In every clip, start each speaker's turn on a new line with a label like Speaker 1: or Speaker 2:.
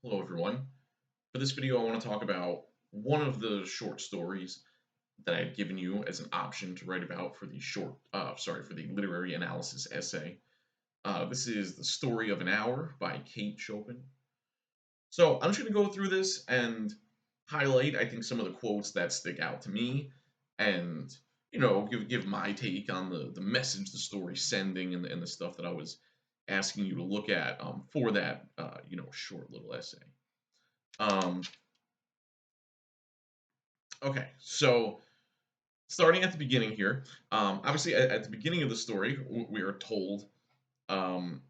Speaker 1: Hello everyone. For this video, I want to talk about one of the short stories that I had given you as an option to write about for for the literary analysis essay. This is The Story of an Hour by Kate Chopin. So I'm just going to go through this and highlight, I think, some of the quotes that stick out to me and, give my take on the message the story's sending and the stuff that I was asking you to look at for that, short little essay. Um, Okay, so starting at the beginning here, obviously at the beginning of the story, we are told um,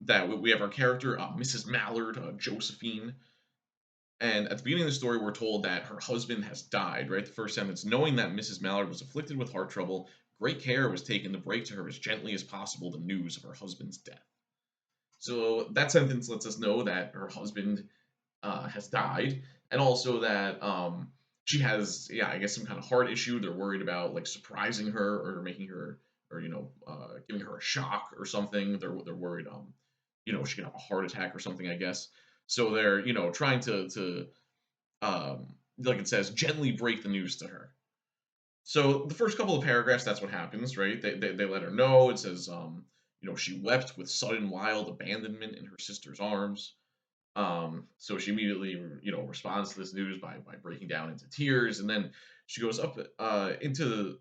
Speaker 1: that we have our character, Mrs. Mallard, Josephine, and at the beginning of the story, we're told that her husband has died, right? The first sentence, knowing that Mrs. Mallard was afflicted with heart trouble, great care was taken to break to her as gently as possible the news of her husband's death. So that sentence lets us know that her husband has died, and also that she has, yeah, I guess some kind of heart issue. They're worried about like surprising her or making her, or giving her a shock or something. They're worried, she can have a heart attack or something, I guess. So they're trying to like it says, gently break the news to her. So the first couple of paragraphs, that's what happens, right? They let her know. It says, she wept with sudden wild abandonment in her sister's arms. So she immediately, responds to this news by breaking down into tears, and then she goes up into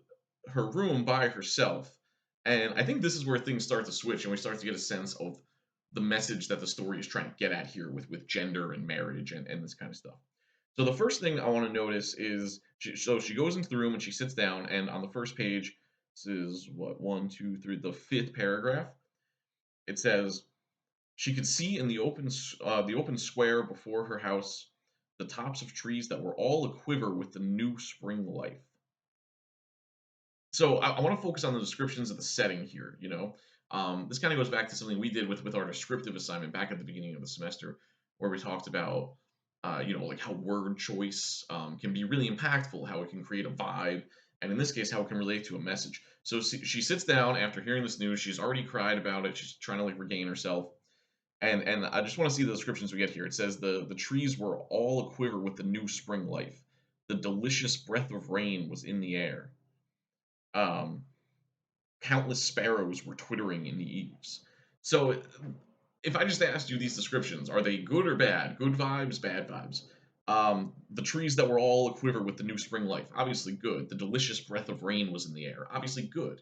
Speaker 1: her room by herself. And I think this is where things start to switch, and we start to get a sense of the message that the story is trying to get at here with gender and marriage and this kind of stuff. So the first thing I want to notice is she goes into the room and she sits down, and on the first page, this is what, one, two, three, the fifth paragraph. It says, she could see in the open square before her house the tops of trees that were all aquiver with the new spring life. So I want to focus on the descriptions of the setting here. This kind of goes back to something we did with our descriptive assignment back at the beginning of the semester, where we talked about, like how word choice can be really impactful, how it can create a vibe, and in this case, how it can relate to a message. So she sits down after hearing this news. She's already cried about it. She's trying to like regain herself. And I just want to see the descriptions we get here. It says the trees were all aquiver with the new spring life. The delicious breath of rain was in the air. Um, Countless sparrows were twittering in the eaves. So if I just asked you these descriptions, are they good or bad? Good vibes, bad vibes. The trees that were all aquiver with the new spring life, obviously good. The delicious breath of rain was in the air, obviously good.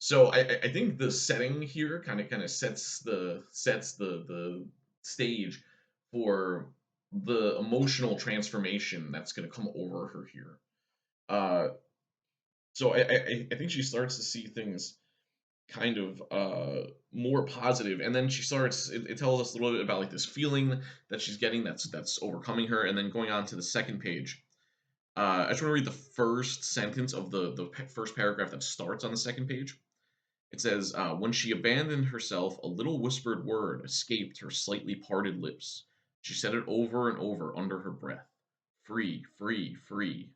Speaker 1: So I think the setting here kind of sets the stage for the emotional transformation that's going to come over her here. Uh, so I think she starts to see things kind of more positive, and then she starts. It tells us a little bit about like this feeling that she's getting that's overcoming her, and then going on to the second page. I just want to read the first sentence of the first paragraph that starts on the second page. It says, when she abandoned herself, a little whispered word escaped her slightly parted lips. She said it over and over under her breath. Free, free, free.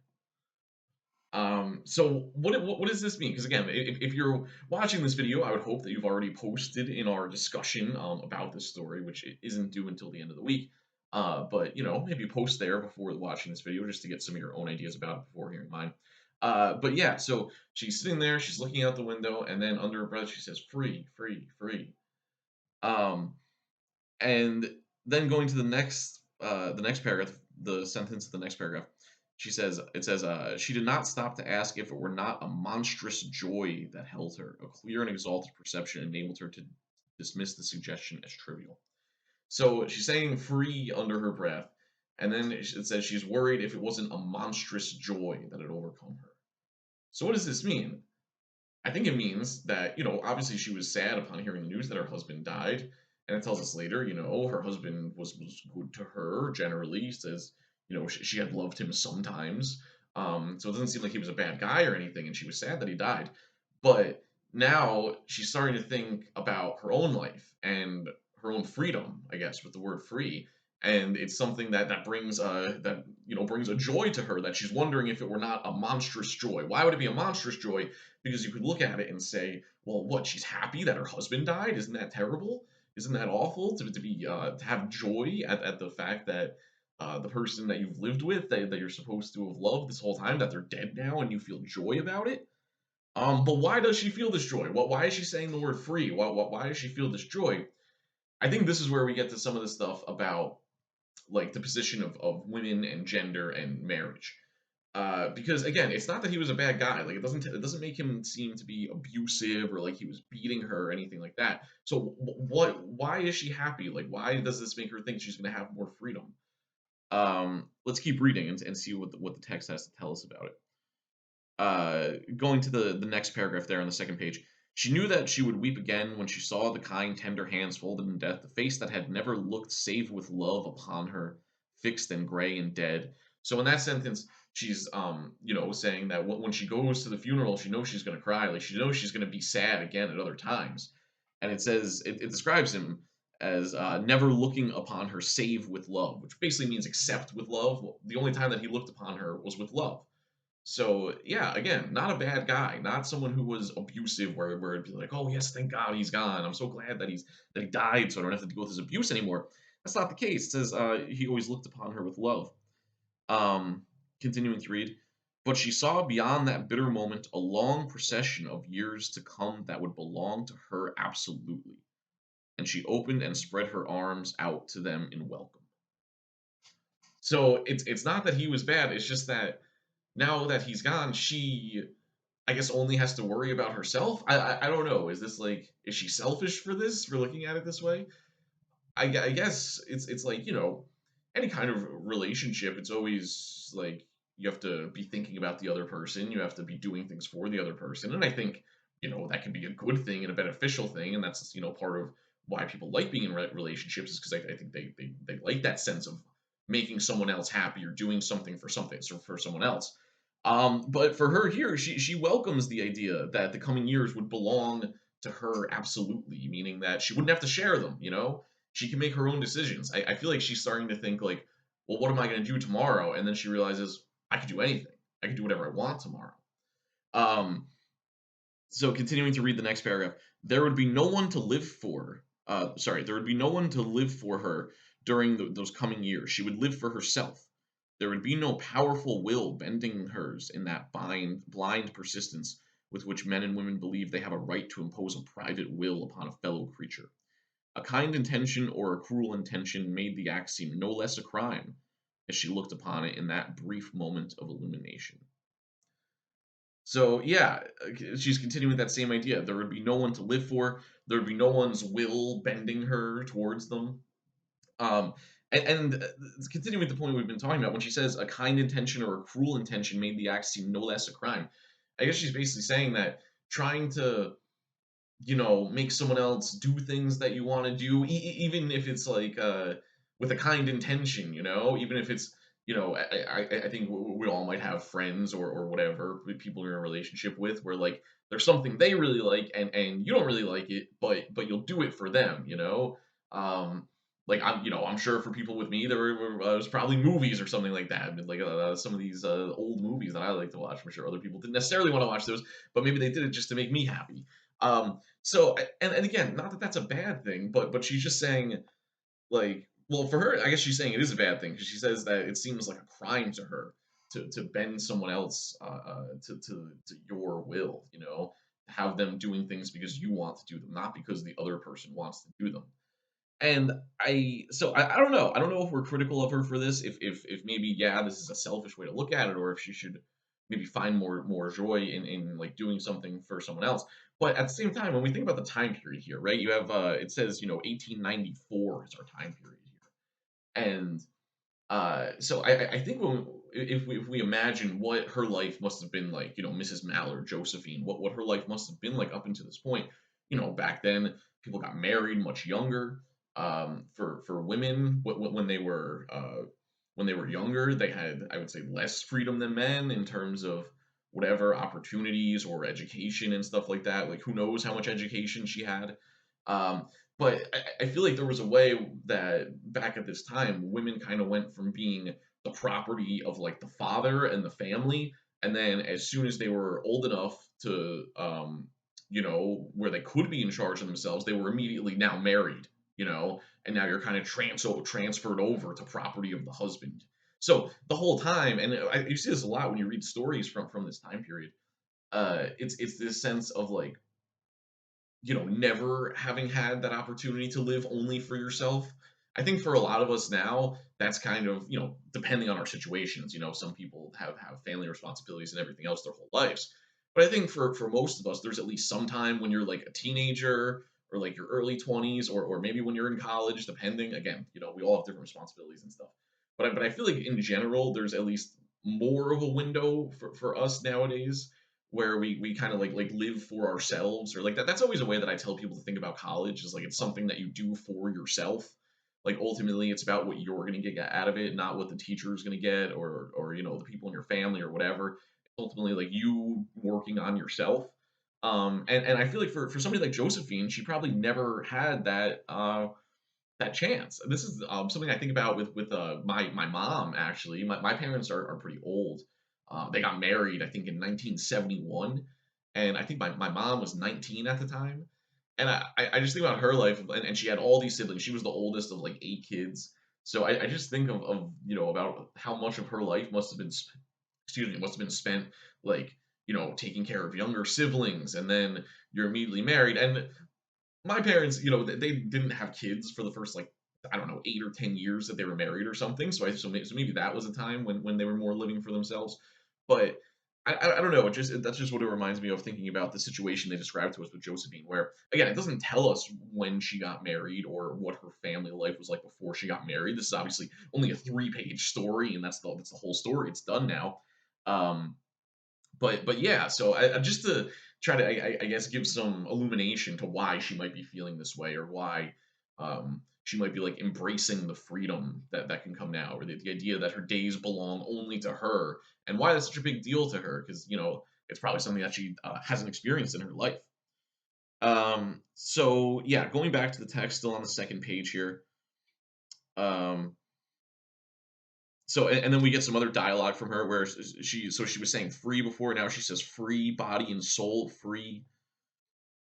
Speaker 1: So what does this mean? Because again, if you're watching this video, I would hope that you've already posted in our discussion about this story, which it isn't due until the end of the week. But maybe post there before watching this video just to get some of your own ideas about it before hearing mine. But yeah, so she's sitting there, she's looking out the window, and then under her breath she says, "Free, free, free." Um, and then going to the next paragraph, the sentence of the next paragraph, it says, she did not stop to ask if it were not a monstrous joy that held her. A clear and exalted perception enabled her to dismiss the suggestion as trivial. So she's saying free under her breath, and then it says she's worried if it wasn't a monstrous joy that had overcome her. So what does this mean? I think it means that, obviously she was sad upon hearing the news that her husband died. And it tells us later, her husband was good to her generally. He says, she had loved him sometimes. So it doesn't seem like he was a bad guy or anything. And she was sad that he died. But now she's starting to think about her own life and her own freedom, I guess, with the word free. And it's something that brings brings a joy to her that she's wondering if it were not a monstrous joy. Why would it be a monstrous joy? Because you could look at it and say, well, what, she's happy that her husband died? Isn't that terrible? Isn't that awful to be to have joy at the fact that the person that you've lived with, that you're supposed to have loved this whole time, that they're dead now, and you feel joy about it? But why does she feel this joy? Why is she saying the word free? Why does she feel this joy? I think this is where we get to some of the stuff about like the position of women and gender and marriage. Because again, it's not that he was a bad guy. Like it doesn't make him seem to be abusive or like he was beating her or anything like that. So what? Why is she happy? Like why does this make her think she's going to have more freedom? Let's keep reading and see what the text has to tell us about it. Going to the next paragraph there on the second page. She knew that she would weep again when she saw the kind, tender hands folded in death, the face that had never looked save with love upon her, fixed and gray and dead. So in that sentence, she's saying that when she goes to the funeral, she knows she's going to cry, like she knows she's going to be sad again at other times. And it says it describes him as never looking upon her save with love, which basically means except with love. Well, the only time that he looked upon her was with love. So yeah, again, not a bad guy, not someone who was abusive where it'd be like, oh yes, thank God he's gone. I'm so glad that he died, so I don't have to deal with his abuse anymore. That's not the case. It says he always looked upon her with love. Um, Continuing to read, but she saw beyond that bitter moment a long procession of years to come that would belong to her absolutely, and she opened and spread her arms out to them in welcome. So it's not that he was bad. It's just that now that he's gone, she I guess only has to worry about herself. I don't know. Is this like is she selfish for this for looking at it this way? I guess it's like any kind of relationship. It's always like you have to be thinking about the other person. You have to be doing things for the other person, and I think that can be a good thing and a beneficial thing, and that's part of why people like being in relationships is because I think they like that sense of making someone else happy or doing something for something so for someone else. But for her here, she welcomes the idea that the coming years would belong to her absolutely, meaning that she wouldn't have to share them. She can make her own decisions. I feel like she's starting to think like, well, what am I going to do tomorrow? And then she realizes I could do anything. I could do whatever I want tomorrow. Um, so continuing to read the next paragraph, there would be no one to live for. There would be no one to live for her during those coming years. She would live for herself. There would be no powerful will bending hers in that blind persistence with which men and women believe they have a right to impose a private will upon a fellow creature. A kind intention or a cruel intention made the act seem no less a crime as she looked upon it in that brief moment of illumination. So yeah, she's continuing that same idea. There would be no one to live for. There would be no one's will bending her towards them. Um, and continuing the point we've been talking about, when she says a kind intention or a cruel intention made the act seem no less a crime, I guess she's basically saying that trying to make someone else do things that you want to do, even if it's like with a kind intention, even if it's, I think we all might have friends or whatever people you're in a relationship with where like there's something they really like and you don't really like it, but you'll do it for them, like I'm sure for people with me there was probably movies or something like that. I mean, like some of these old movies that I like to watch. I'm sure other people didn't necessarily want to watch those, but maybe they did it just to make me happy. So and again, not that that's a bad thing, but she's just saying like, well, for her, I guess she's saying it is a bad thing because she says that it seems like a crime to her to bend someone else to your will, have them doing things because you want to do them, not because the other person wants to do them. And I don't know. I don't know if we're critical of her for this. If maybe this is a selfish way to look at it, or if she should maybe find more joy in like doing something for someone else. But at the same time, when we think about the time period here, right? You have it says 1894 is our time period here, and so I think if we imagine what her life must have been like, Mrs. Mallard, Josephine, what her life must have been like up until this point, back then people got married much younger. For women, when they were younger, they had, I would say, less freedom than men in terms of whatever opportunities or education and stuff like that. Like, who knows how much education she had? Um, but I feel like there was a way that back at this time, women kind of went from being the property of like the father and the family, and then as soon as they were old enough to, where they could be in charge of themselves, they were immediately now married and now you're kind of transferred over to property of the husband. So the whole time, and you see this a lot when you read stories from this time period. It's this sense of like, never having had that opportunity to live only for yourself. I think for a lot of us now, that's kind of, depending on our situations. Some people have family responsibilities and everything else their whole lives. But I think for most of us, there's at least some time when you're like a teenager or like your early 20s, or maybe when you're in college, depending. Again, we all have different responsibilities and stuff. But I feel like in general, there's at least more of a window for us nowadays where we kind of like live for ourselves, or like that's always a way that I tell people to think about college, is like it's something that you do for yourself. Like ultimately it's about what you're going to get out of it, not what the teacher is going to get, or the people in your family or whatever. Ultimately like you working on yourself. And I feel like for somebody like Josephine, she probably never had that chance. This is something I think about with my mom. Actually, my parents are pretty old. They got married, I think, in 1971, and I think my mom was 19 at the time. And I just think about her life, and she had all these siblings. She was the oldest of like 8 kids. So I just think of about how much of her life must have been excuse me, must have been spent like taking care of younger siblings, and then you're immediately married. And my parents, they didn't have kids for the first like, I don't know, 8 or 10 years that they were married or something. So maybe that was a time when they were more living for themselves. But I don't know. That's just what it reminds me of, thinking about the situation they described to us with Josephine, where again it doesn't tell us when she got married or what her family life was like before she got married. This is obviously only a 3-page story, and that's the whole story. It's done now. Um, but yeah, so just to try to I guess give some illumination to why she might be feeling this way, or why she might be like embracing the freedom that can come now, or the idea that her days belong only to her, and why that's such a big deal to her, because it's probably something that she hasn't experienced in her life. So yeah, going back to the text, still on the second page here. um, so and then we get some other dialogue from her where she was saying free before, now she says free body and soul, free.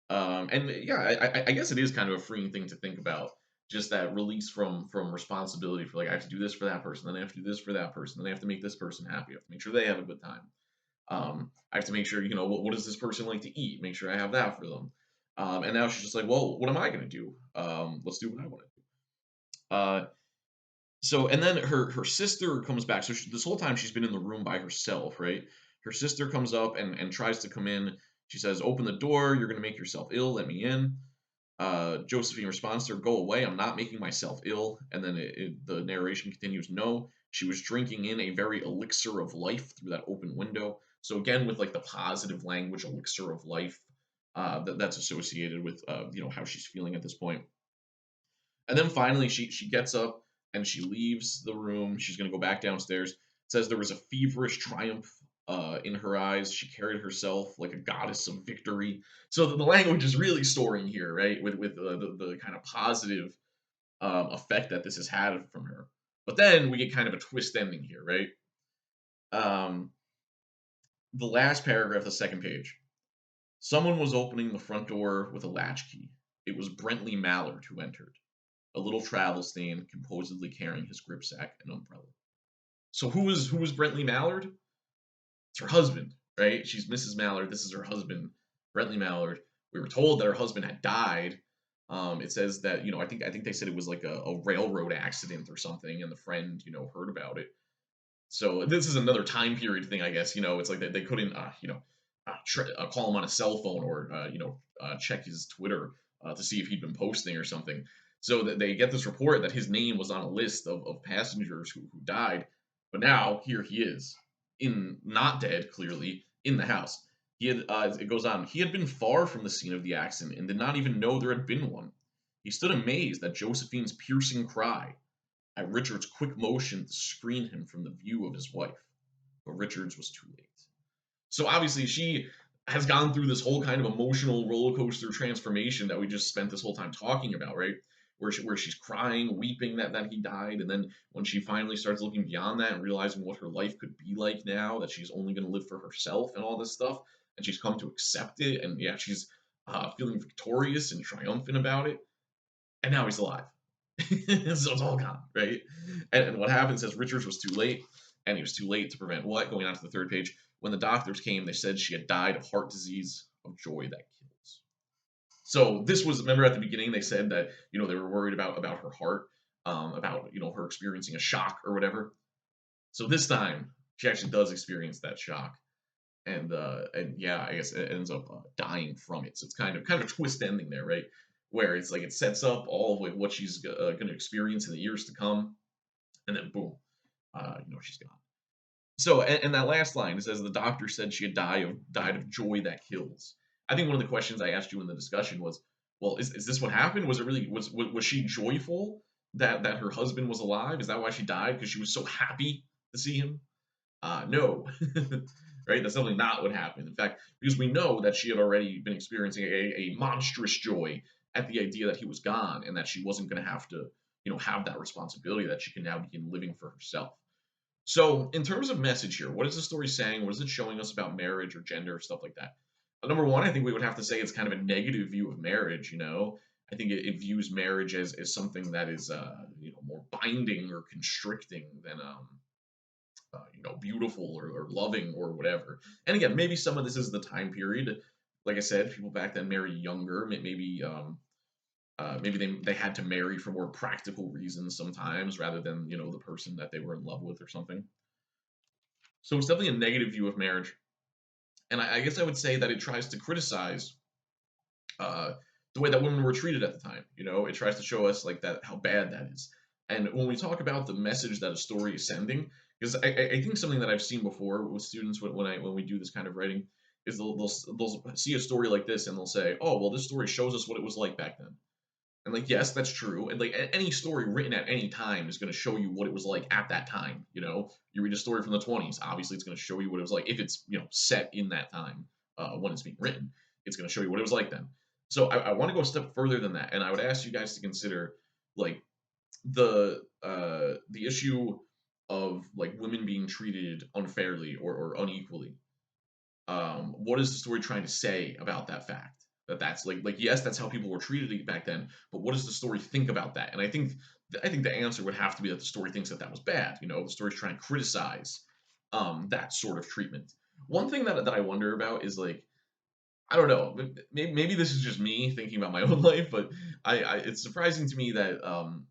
Speaker 1: And yeah, I guess it is kind of a freeing thing to think about, just that release from responsibility for like, I have to do this for that person, then I have to do this for that person, then I have to make this person happy, I have to make sure they have a good time. I have to make sure, what does this person like to eat, make sure I have that for them. And now she's just like, well, what am I going to do? Let's do what I want to do. So and then her sister comes back. So this whole time she's been in the room by herself, right? Her sister comes up and tries to come in. She says, "Open the door. You're going to make yourself ill. Let me in." Josephine responds to her, "Go away. I'm not making myself ill." And then the narration continues. No, she was drinking in a very elixir of life through that open window. So again, with like the positive language, elixir of life, that's associated with how she's feeling at this point. And then finally, she gets up and she leaves the room. She's going to go back downstairs. It says there was a feverish triumph in her eyes. She carried herself like a goddess of victory. So the language is really soaring here, right? With the kind of positive effect that this has had from her. But then we get kind of a twist ending here, right? Um, the last paragraph, the second page. Someone was opening the front door with a latchkey. It was Brentley Mallard who entered, a little travel stain, composedly carrying his gripsack and umbrella. So who was Brentley Mallard? It's her husband, right? She's Mrs. Mallard. This is her husband, Brentley Mallard. We were told that her husband had died. It says that I think they said it was like a railroad accident or something, and the friend heard about it. So this is another time period thing, I guess. It's like they couldn't call him on a cell phone, or check his Twitter to see if he'd been posting or something. So that they get this report that his name was on a list of passengers who died, but now here he is, in not dead, clearly in the house. He had it goes on. He had been far from the scene of the accident and did not even know there had been one. He stood amazed at Josephine's piercing cry, at Richard's quick motion to screen him from the view of his wife. But Richards was too late. So obviously she has gone through this whole kind of emotional roller coaster transformation that we just spent this whole time talking about, right? Where she's crying, weeping that he died, and then when she finally starts looking beyond that and realizing what her life could be like now, that she's only going to live for herself and all this stuff, and she's come to accept it, and yeah, she's feeling victorious and triumphant about it. and now he's alive. So it's all gone, right? And what happens is Richards was too late, and he was too late to prevent what? Going on to the third page. When the doctors came, they said she had died of heart disease, of joy that kills. So this was, remember at the beginning they said that they were worried about her heart, about her experiencing a shock or whatever. So this time she actually does experience that shock, and yeah, I guess it ends up dying from it. So it's kind of a twist ending there, right? Where it's like it sets up all of like what she's going to experience in the years to come, and then boom, she's gone. So, and that last line, it says the doctor said she had died of joy that kills. I think one of the questions I asked you in the discussion was, well, is this what happened? Was it really was she joyful that her husband was alive? Is that why she died? Because she was so happy to see him? No, right? That's definitely not what happened. In fact, because we know that she had already been experiencing a monstrous joy at the idea that he was gone and that she wasn't going to have to, have that responsibility, that she can now begin living for herself. So, in terms of message here, what is the story saying? What is it showing us about marriage or gender, stuff like that? Number one, I think we would have to say it's kind of a negative view of marriage. I think it views marriage as something that is, more binding or constricting than, beautiful or loving or whatever. And again, maybe some of this is the time period. Like I said, people back then marry younger. Maybe they had to marry for more practical reasons sometimes, rather than the person that they were in love with or something. So it's definitely a negative view of marriage, and I guess I would say that it tries to criticize uh, the way that women were treated at the time. It tries to show us like that how bad that is. And when we talk about the message that a story is sending, because I think something that I've seen before with students when we do this kind of writing is they'll see a story like this and they'll say, oh well, this story shows us what it was like back then. And like, yes, that's true. And like any story written at any time is going to show you what it was like at that time. You read a story from the 20s, obviously it's going to show you what it was like if it's set in that time when it's being written. It's going to show you what it was like then. So I want to go a step further than that, and I would ask you guys to consider like the issue of like women being treated unfairly or unequally. What is the story trying to say about that fact? That's like yes, that's how people were treated back then, but what does the story think about that? And I think the answer would have to be that the story thinks that that was bad. The story's trying to criticize that sort of treatment. One thing that I wonder about is like I don't know. Maybe this is just me thinking about my own life, but it's surprising to me that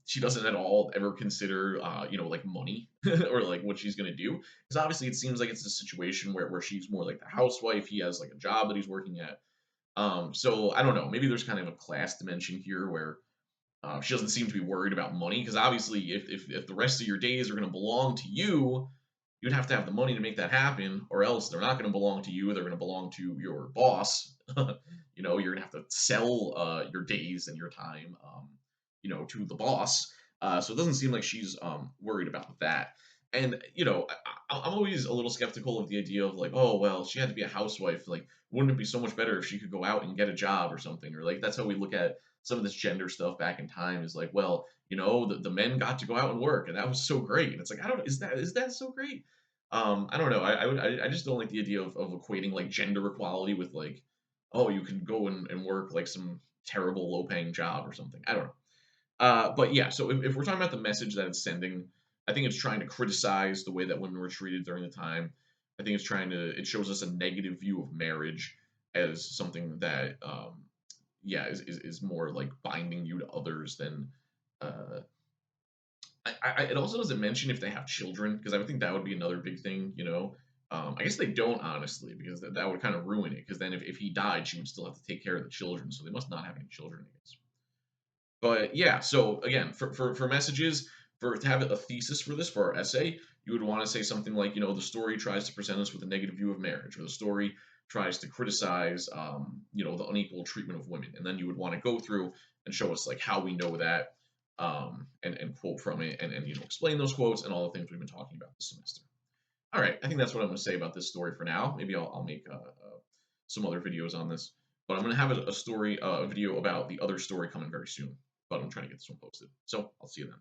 Speaker 1: she doesn't at all ever consider, like money or like what she's gonna do. Because obviously, it seems like it's a situation where she's more like the housewife. He has like a job that he's working at. So I don't know. Maybe there's kind of a class dimension here where she doesn't seem to be worried about money. Because obviously, if the rest of your days are gonna belong to you, you'd have to have the money to make that happen, or else they're not going to belong to you. They're going to belong to your boss. You're going to have to sell your days and your time, to the boss. So it doesn't seem like she's worried about that. And I'm always a little skeptical of the idea of like, oh well, she had to be a housewife. Like, wouldn't it be so much better if she could go out and get a job or something? Or like that's how we look at some of this gender stuff back in time. Is like, well, the men got to go out and work, and that was so great. And it's like, I don't, is that so great? I don't know. I just don't like the idea of equating like gender equality with like, oh, you can go and work like some terrible low paying job or something. I don't know. But yeah, so if we're talking about the message that it's sending, I think it's trying to criticize the way that women were treated during the time. I think it shows us a negative view of marriage as something that, yeah, is more like binding you to others than, uh, it also doesn't mention if they have children because I would think that would be another big thing. I guess they don't honestly because that would kind of ruin it because then if he died, she would still have to take care of the children, so they must not have any children, I guess. But yeah, so again, for messages, for to have a thesis for this for our essay, you would want to say something like, the story tries to present us with a negative view of marriage, or the story tries to criticize, the unequal treatment of women, and then you would want to go through and show us like how we know that, and quote from it, and explain those quotes and all the things we've been talking about this semester. All right, I think that's what I'm going to say about this story for now. Maybe I'll make some other videos on this, but I'm going to have a story, a video about the other story coming very soon. But I'm trying to get this one posted. So I'll see you then.